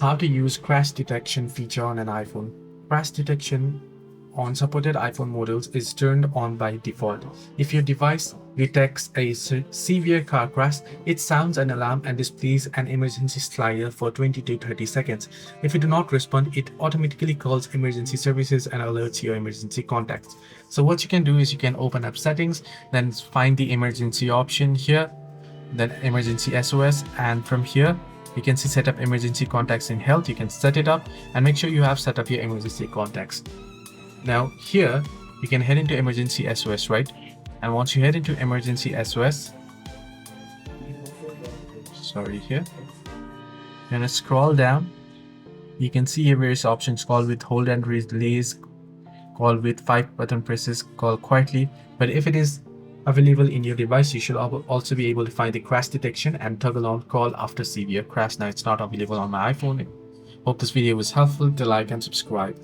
How to use crash detection feature on an iPhone. Crash detection on supported iPhone models is turned on by default. If your device detects a severe car crash, it sounds an alarm and displays an emergency slider for 20 to 30 seconds. If you do not respond, it automatically calls emergency services and alerts your emergency contacts. So what you can do is you can open up settings, then find the emergency option here, then emergency SOS, and from here you can see set up emergency contacts in health. You can set it up and make sure you have set up your emergency contacts. Now here you can head into emergency SOS, right? And once you head into emergency SOS, here you're gonna scroll down. You can see here various options: call with hold and release, call with 5 button presses, call quietly. But if it is available in your device, you should also be able to find the crash detection and toggle on call after severe crash. Now it's not available on my iPhone. Hope this video was helpful. To like and subscribe.